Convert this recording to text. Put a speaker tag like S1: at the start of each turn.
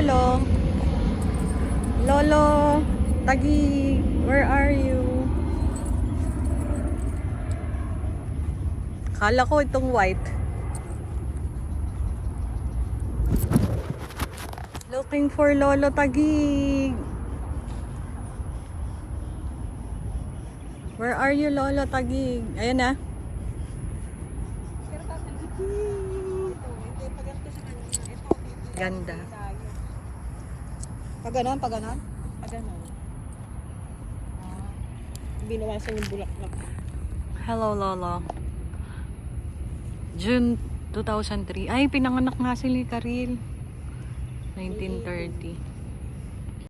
S1: Lolo. Lolo, Tagi, where are you? Kala ko itong white. Looking for Lolo Tagig. Where are you, Lolo Tagig? Ayan na. Ganda.
S2: Pag ganon, pag ganon? Pag ganon. Binawasan yung bulaklak.
S1: Hello, Lolo. June 2003. Ay, pinanganak nga si Karil. 1930.